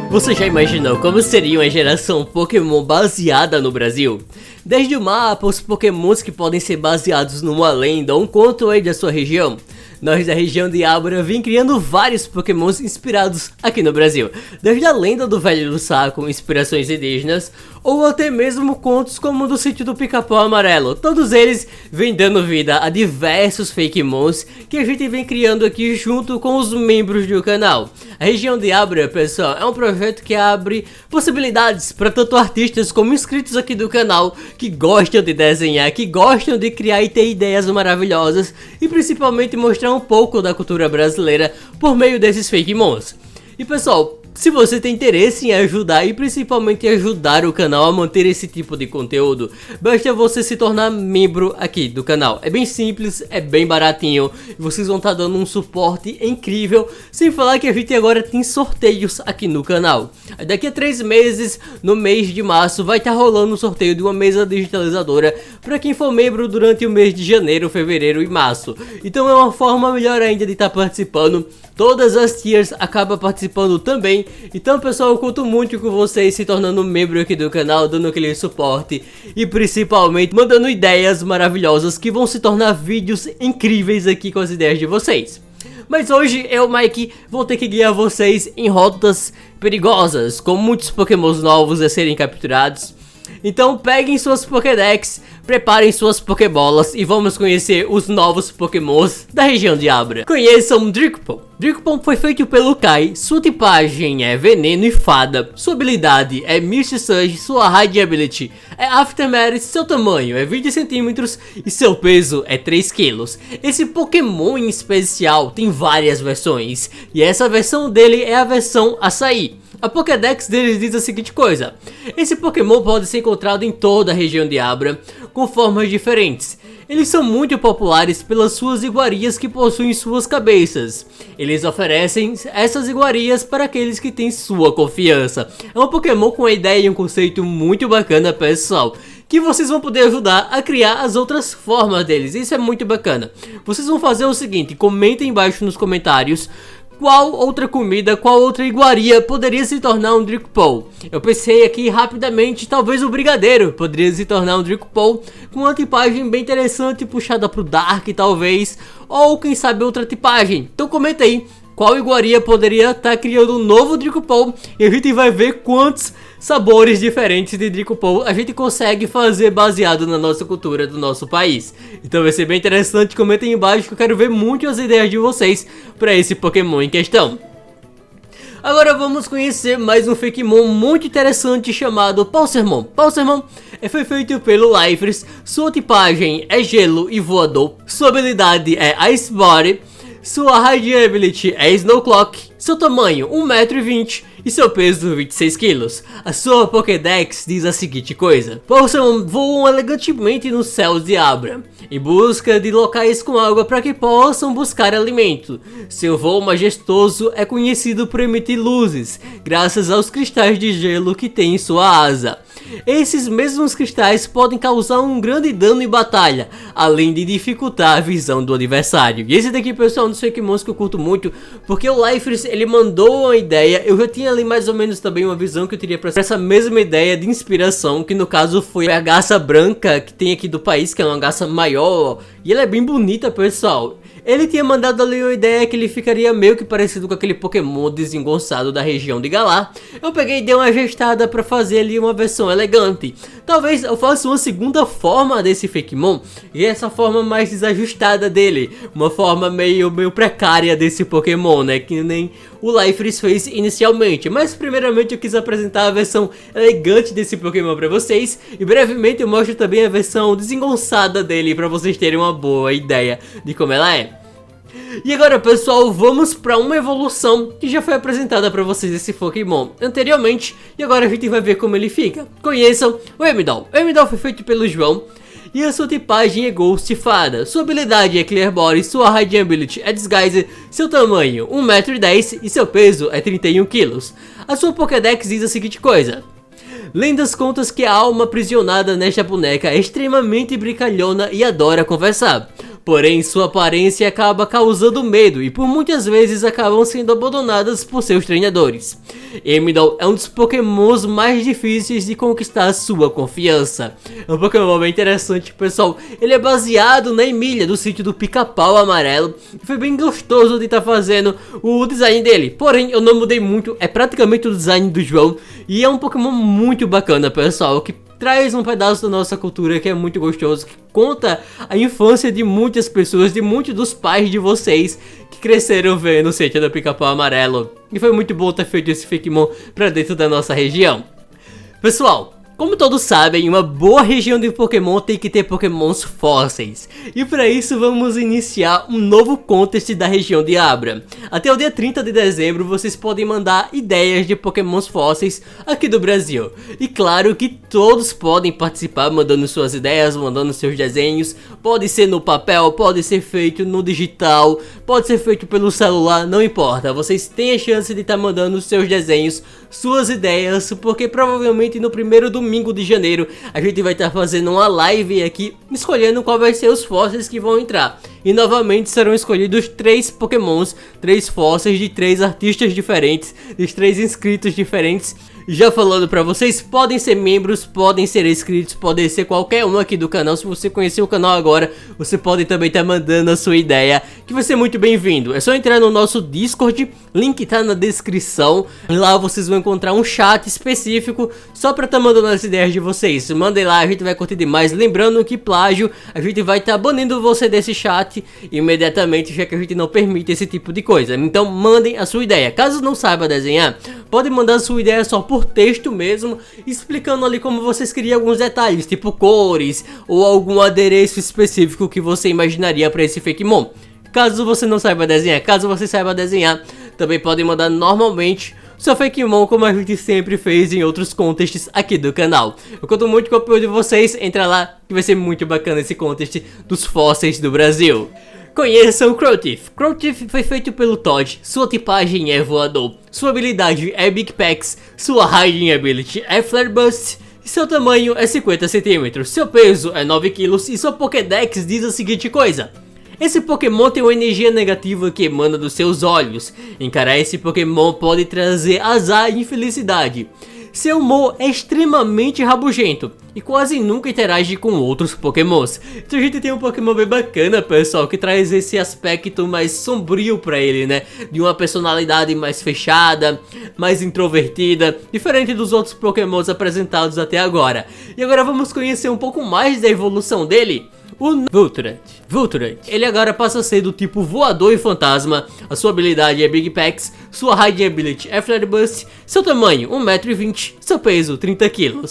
Você já imaginou como seria uma geração Pokémon baseada no Brasil? Desde o mapa, os Pokémons que podem ser baseados numa lenda ou um conto aí da sua região. Nós da região de Abra vem criando vários Pokémons inspirados aqui no Brasil. Desde a lenda do Velho do Saco, inspirações indígenas, ou até mesmo contos como o do Sítio do Pica-Pau Amarelo. Todos eles vêm dando vida a diversos Fakemons que a gente vem criando aqui junto com os membros do canal. A região de Abra, pessoal, é um projeto que abre possibilidades para tanto artistas como inscritos aqui do canal que gostam de desenhar, que gostam de criar e ter ideias maravilhosas e principalmente mostrar um pouco da cultura brasileira por meio desses Fakemons. E pessoal, se você tem interesse em ajudar e principalmente ajudar o canal a manter esse tipo de conteúdo, basta você se tornar membro aqui do canal. É bem simples, é bem baratinho, e vocês vão estar dando um suporte incrível, sem falar que a gente agora tem sorteios aqui no canal. Daqui a 3 meses, no mês de março, vai estar rolando um sorteio de uma mesa digitalizadora para quem for membro durante o mês de janeiro, fevereiro e março. Então é uma forma melhor ainda de estar participando. Todas as tiers acabam participando também. Então pessoal, eu conto muito com vocês se tornando membro aqui do canal, dando aquele suporte e principalmente mandando ideias maravilhosas que vão se tornar vídeos incríveis aqui com as ideias de vocês. Mas hoje eu, Mike, vou ter que guiar vocês em rotas perigosas, com muitos Pokémons novos a serem capturados. Então peguem suas Pokédex, preparem suas Pokébolas e vamos conhecer os novos Pokémons da região de Abra. Conheçam Dricopon. Dricopon foi feito pelo Kai, sua tipagem é Veneno e Fada, sua habilidade é Misty Surge, sua Raid Ability é Aftermath, seu tamanho é 20 centímetros e seu peso é 3 quilos. Esse Pokémon em especial tem várias versões e essa versão dele é a versão Açaí. A Pokédex deles diz a seguinte coisa: esse Pokémon pode ser encontrado em toda a região de Abra, com formas diferentes. Eles são muito populares pelas suas iguarias que possuem suas cabeças. Eles oferecem essas iguarias para aqueles que têm sua confiança. É um Pokémon com uma ideia e um conceito muito bacana, pessoal, que vocês vão poder ajudar a criar as outras formas deles. Isso é muito bacana. Vocês vão fazer o seguinte: comentem embaixo nos comentários qual outra comida, qual outra iguaria poderia se tornar um Dricopon. Eu pensei aqui rapidamente, talvez o Brigadeiro poderia se tornar um Dricopon com uma tipagem bem interessante, puxada pro Dark talvez, ou quem sabe outra tipagem. Então comenta aí qual iguaria poderia estar criando um novo Dricopon e a gente vai ver quantos sabores diferentes de Dricopon a gente consegue fazer baseado na nossa cultura do nosso país. Então vai ser bem interessante, comentem aí embaixo que eu quero ver muito as ideias de vocês para esse Pokémon em questão. Agora vamos conhecer mais um Fakemon muito interessante chamado Pulsermon. Pulsermon foi feito pelo Lifers, sua tipagem é Gelo e Voador, sua habilidade é Ice Body, sua Raid Ability é Snow Clock, seu tamanho 1,20 m e seu peso 26 kg. A sua Pokédex diz a seguinte coisa: Pulsermon voam elegantemente nos céus de Abra, em busca de locais com água para que possam buscar alimento. Seu voo majestoso é conhecido por emitir luzes, graças aos cristais de gelo que tem em sua asa. Esses mesmos cristais podem causar um grande dano em batalha, além de dificultar a visão do adversário. E esse daqui, pessoal, é um dos Fakemons que eu curto muito, porque o Lifers, ele mandou uma ideia, eu já tinha ali mais ou menos também uma visão que eu teria para essa mesma ideia de inspiração, que no caso foi a garça branca que tem aqui do país, que é uma garça maior, e ela é bem bonita, pessoal. Ele tinha mandado ali uma ideia que ele ficaria meio que parecido com aquele Pokémon desengonçado da região de Galar. Eu peguei e dei uma ajustada para fazer ali uma versão elegante. Talvez eu faça uma segunda forma desse Fakemon, e essa forma mais desajustada dele, uma forma meio precária desse Pokémon, né, que nem o Lifers fez inicialmente. Mas primeiramente eu quis apresentar a versão elegante desse Pokémon para vocês, e brevemente eu mostro também a versão desengonçada dele para vocês terem uma boa ideia de como ela é. E agora, pessoal, vamos para uma evolução que já foi apresentada para vocês esse Pokémon anteriormente, e agora a gente vai ver como ele fica. Conheçam o Emidol. O Emidol foi feito pelo João e a sua tipagem é Ghost Fada. Sua habilidade é Clear Body, sua Raid Ability é Disguise, seu tamanho 1,10 m e seu peso é 31 kg. A sua Pokédex diz a seguinte coisa: lendas contam que a alma aprisionada nesta boneca é extremamente brincalhona e adora conversar. Porém, sua aparência acaba causando medo e por muitas vezes acabam sendo abandonadas por seus treinadores. Emidol é um dos pokémons mais difíceis de conquistar sua confiança. É um pokémon bem interessante, pessoal. Ele é baseado na Emília, do sítio do Pica-Pau Amarelo. Foi bem gostoso de estar fazendo o design dele. Porém, eu não mudei muito, é praticamente o design do João. E é um pokémon muito bacana, pessoal, que traz um pedaço da nossa cultura que é muito gostoso, que conta a infância de muitas pessoas, de muitos dos pais de vocês que cresceram vendo o sítio do Pica-Pau Amarelo. E foi muito bom ter feito esse Pokémon pra dentro da nossa região. Pessoal, como todos sabem, uma boa região de Pokémon tem que ter Pokémons fósseis. E para isso vamos iniciar um novo contest da região de Abra. Até o dia 30 de dezembro vocês podem mandar ideias de Pokémons fósseis aqui do Brasil. E claro que todos podem participar mandando suas ideias, mandando seus desenhos. Pode ser no papel, pode ser feito no digital, pode ser feito pelo celular, não importa. Vocês têm a chance de estar mandando seus desenhos, suas ideias, porque provavelmente no primeiro domingo de janeiro a gente vai estar fazendo uma live aqui escolhendo qual vai ser os fósseis que vão entrar. E novamente serão escolhidos 3 pokémons, 3 fósseis de 3 artistas diferentes, de 3 inscritos diferentes. Já falando pra vocês, podem ser membros, podem ser inscritos, podem ser qualquer um aqui do canal. Se você conhecer o canal agora, você pode também estar mandando a sua ideia, que vai ser muito bem-vindo. É só entrar no nosso Discord, link tá na descrição. Lá vocês vão encontrar um chat específico só pra estar mandando as ideias de vocês. Mandem lá, a gente vai curtir demais. Lembrando que plágio, a gente vai estar banindo você desse chat imediatamente, já que a gente não permite esse tipo de coisa. Então mandem a sua ideia. Caso não saiba desenhar, pode mandar a sua ideia só por texto mesmo, explicando ali como vocês queriam alguns detalhes, tipo cores ou algum adereço específico que você imaginaria para esse Pokémon. Caso você não saiba desenhar, caso você saiba desenhar, também podem mandar normalmente seu Pokémon, como a gente sempre fez em outros contests aqui do canal. Eu conto muito com o apoio de vocês, entra lá que vai ser muito bacana esse contest dos fósseis do Brasil. Conheçam o Crowtiff. Crowtiff foi feito pelo Todd, sua tipagem é voador, sua habilidade é Big Packs, sua Hiding Ability é Flare Burst, e seu tamanho é 50 cm, seu peso é 9 kg e sua Pokédex diz a seguinte coisa: esse Pokémon tem uma energia negativa que emana dos seus olhos. Encarar esse Pokémon pode trazer azar e infelicidade. Seu humor é extremamente rabugento e quase nunca interage com outros Pokémons. Então a gente tem um Pokémon bem bacana, pessoal, que traz esse aspecto mais sombrio pra ele, né? De uma personalidade mais fechada, mais introvertida, diferente dos outros Pokémons apresentados até agora. E agora vamos conhecer um pouco mais da evolução dele. O Voltorant. Ele agora passa a ser do tipo voador e fantasma. A sua habilidade é Big Packs, sua Hiding Ability é Flare Burst, seu tamanho 1,20 m, seu peso 30 kg.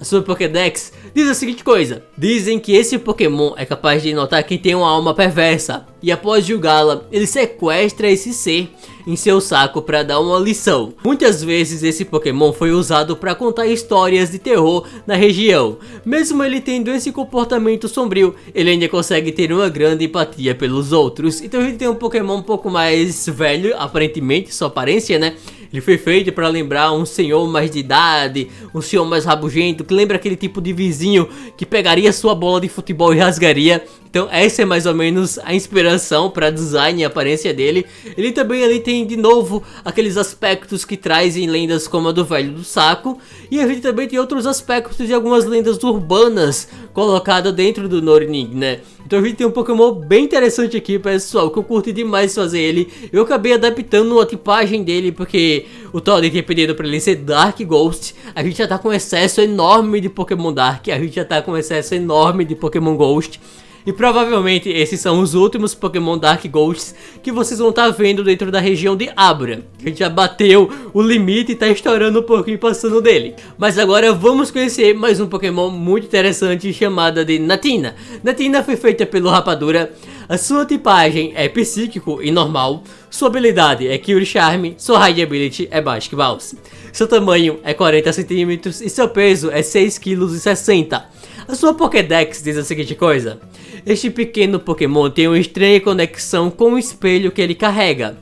A sua Pokédex diz a seguinte coisa: dizem que esse Pokémon é capaz de notar quem tem uma alma perversa, e após julgá-la, ele sequestra esse ser em seu saco para dar uma lição. Muitas vezes esse Pokémon foi usado para contar histórias de terror na região. Mesmo ele tendo esse comportamento sombrio, ele ainda consegue ter uma grande empatia pelos outros. Então a gente tem um Pokémon um pouco mais velho, aparentemente, sua aparência, né? Ele foi feito para lembrar um senhor mais de idade, um senhor mais rabugento, que lembra aquele tipo de vizinho que pegaria sua bola de futebol e rasgaria. Então essa é mais ou menos a inspiração para design e aparência dele. Ele também ali tem de novo aqueles aspectos que trazem lendas como a do velho do saco. E a gente também tem outros aspectos de algumas lendas urbanas colocadas dentro do Nornig, né? Então a gente tem um Pokémon bem interessante aqui, pessoal, que eu curti demais fazer ele. Eu acabei adaptando a tipagem dele porque o Todd tinha pedido para ele ser Dark Ghost. A gente já tá com um excesso enorme de Pokémon Dark, a gente já tá com um excesso enorme de Pokémon Ghost. E provavelmente esses são os últimos Pokémon Dark Ghosts que vocês vão estar vendo dentro da região de Abra. A gente já bateu o limite e tá estourando um pouquinho passando dele. Mas agora vamos conhecer mais um Pokémon muito interessante chamada de Natina. Natina foi feita pelo Rapadura. A sua tipagem é psíquico e normal. Sua habilidade é Cure Charm. Sua Hiding Ability é Basic Bounce. Seu tamanho é 40 cm e seu peso é 6,60 kg. A sua Pokédex diz a seguinte coisa: este pequeno Pokémon tem uma estranha conexão com o espelho que ele carrega,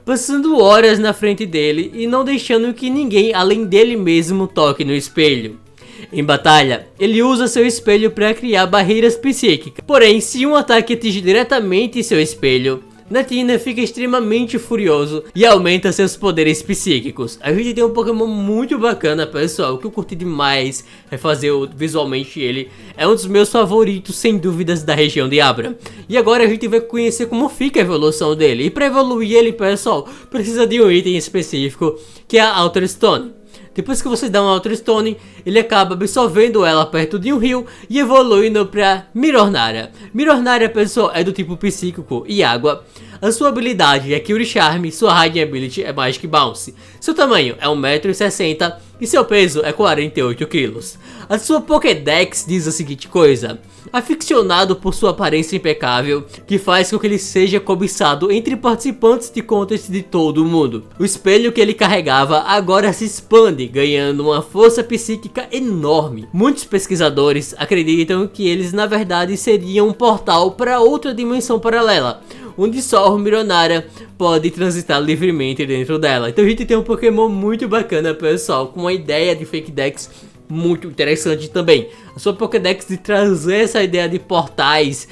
passando horas na frente dele e não deixando que ninguém além dele mesmo toque no espelho. Em batalha, ele usa seu espelho para criar barreiras psíquicas. Porém, se um ataque atinge diretamente seu espelho, Natina fica extremamente furioso e aumenta seus poderes psíquicos. A gente tem um Pokémon muito bacana, pessoal, que eu curti demais refazer visualmente ele. É um dos meus favoritos, sem dúvidas, da região de Abra. E agora a gente vai conhecer como fica a evolução dele. E para evoluir ele, pessoal, precisa de um item específico, que é a Outer Stone. Depois que você dá uma Outer Stone, ele acaba absorvendo ela perto de um rio e evoluindo para Mirornara. Mirornara, pessoal, é do tipo psíquico e água. A sua habilidade é Cure Charm, sua Hiding Ability é Magic Bounce. Seu tamanho é 1,60 m e seu peso é 48 kg. A sua Pokédex diz a seguinte coisa: aficionado por sua aparência impecável, que faz com que ele seja cobiçado entre participantes de contest de todo o mundo. O espelho que ele carregava agora se expande, ganhando uma força psíquica enorme. Muitos pesquisadores acreditam que eles na verdade seriam um portal para outra dimensão paralela, onde só o Mirornara pode transitar livremente dentro dela. Então a gente tem um Pokémon muito bacana, pessoal, com uma ideia de Fake Dex muito interessante também. A sua Pokédex de trazer essa ideia de portais,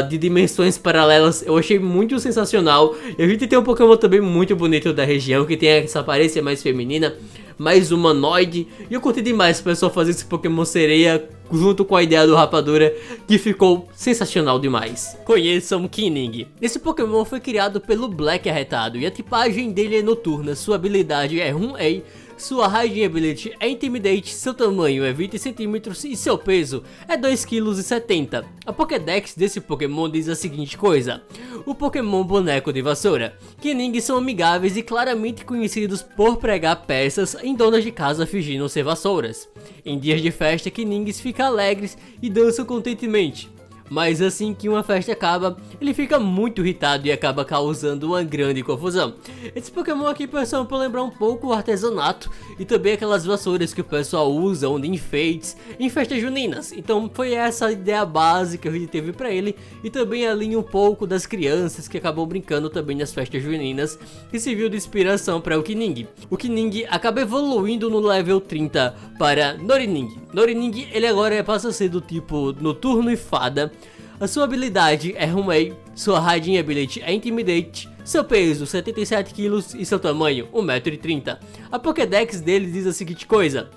de dimensões paralelas, eu achei muito sensacional. E a gente tem um Pokémon também muito bonito da região, que tem essa aparência mais feminina, mais humanoide. E eu curti demais o pessoal fazer esse Pokémon sereia junto com a ideia do Rapadura, que ficou sensacional demais. Conheçam Kinning. Esse Pokémon foi criado pelo Black Arretado e a tipagem dele é noturna, sua habilidade é Run-A, sua Hiding Ability é Intimidate, seu tamanho é 20 cm e seu peso é 2,70 kg. A Pokédex desse Pokémon diz a seguinte coisa: o Pokémon boneco de vassoura. Kinning são amigáveis e claramente conhecidos por pregar peças em donas de casa fingindo ser vassouras. Em dias de festa, Kinings ficam alegres e dançam contentemente. Mas assim que uma festa acaba, ele fica muito irritado e acaba causando uma grande confusão. Esse Pokémon aqui, pessoal, para lembrar um pouco o artesanato e também aquelas vassouras que o pessoal usa de enfeites em festas juninas. Então foi essa a ideia básica que a gente teve para ele, e também alinha um pouco das crianças que acabam brincando também nas festas juninas, que serviu de inspiração para o Kinning. O Kinning acaba evoluindo no level 30 para Norining. Norining, ele agora passa a ser do tipo noturno e fada. A sua habilidade é Run-A, sua Hiding Ability é Intimidate, seu peso 77 kg e seu tamanho 1,30 m. A Pokédex dele diz a seguinte coisa: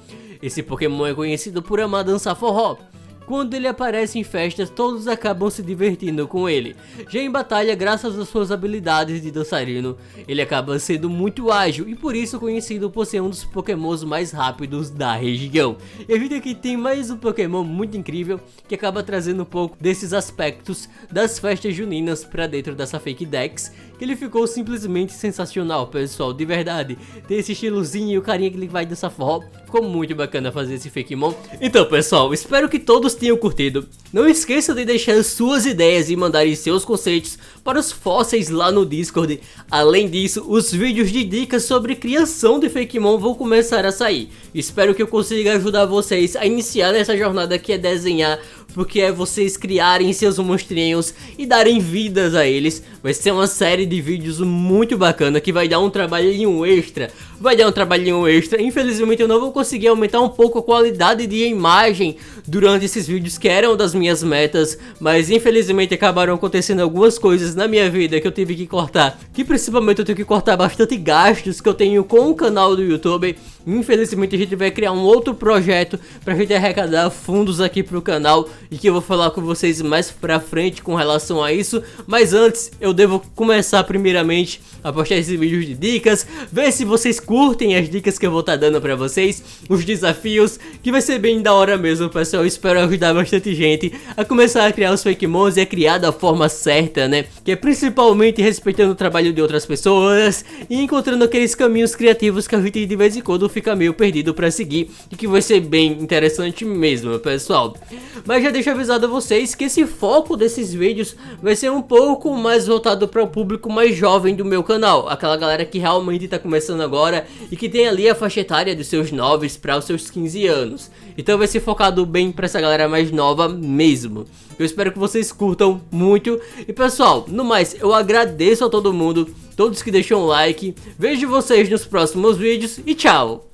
esse Pokémon é conhecido por amar dançar forró. Quando ele aparece em festas, todos acabam se divertindo com ele. Já em batalha, graças às suas habilidades de dançarino, ele acaba sendo muito ágil e por isso conhecido por ser um dos Pokémons mais rápidos da região. E a gente aqui tem mais um Pokémon muito incrível que acaba trazendo um pouco desses aspectos das festas juninas para dentro dessa Fake Dex, que ele ficou simplesmente sensacional, pessoal, de verdade. Tem esse estilozinho e o carinha que ele vai dessa forma, ficou muito bacana fazer esse Fakemon. Então, pessoal, espero que todos tenham curtido. Não esqueça de deixar suas ideias e mandarem seus conceitos para os fósseis lá no Discord. Além disso, os vídeos de dicas sobre criação de Fakemon vão começar a sair. Espero que eu consiga ajudar vocês a iniciar nessa jornada que é desenhar, porque é vocês criarem seus monstrinhos e darem vidas a eles. Vai ser uma série de vídeos muito bacana que vai dar um trabalhinho extra. Infelizmente eu não vou conseguir aumentar um pouco a qualidade de imagem durante esses vídeos, que eram das minhas metas, mas infelizmente acabaram acontecendo algumas coisas na minha vida que eu tive que cortar, que principalmente eu tenho que cortar bastante gastos que eu tenho com o canal do YouTube. Infelizmente a gente vai criar um outro projeto pra gente arrecadar fundos aqui pro canal, e que eu vou falar com vocês mais pra frente com relação a isso. Mas antes eu devo começar primeiramente a postar esses vídeos de dicas, ver se vocês curtem as dicas que eu vou estar dando pra vocês, os desafios, que vai ser bem da hora mesmo, pessoal. Eu espero ajudar bastante gente a começar a criar os Fakemons e a criar da forma certa, né, que é principalmente respeitando o trabalho de outras pessoas e encontrando aqueles caminhos criativos que a gente de vez em quando fica meio perdido pra seguir, e que vai ser bem interessante mesmo, pessoal. Mas já deixo avisado a vocês que esse foco desses vídeos vai ser um pouco mais voltado para o público mais jovem do meu canal, aquela galera que realmente tá começando agora e que tem ali a faixa etária dos seus 9 para os seus 15 anos. Então vai ser focado bem para essa galera mais nova mesmo. Eu espero que vocês curtam muito. E pessoal, no mais, eu agradeço a todo mundo, todos que deixam um like. Vejo vocês nos próximos vídeos e tchau!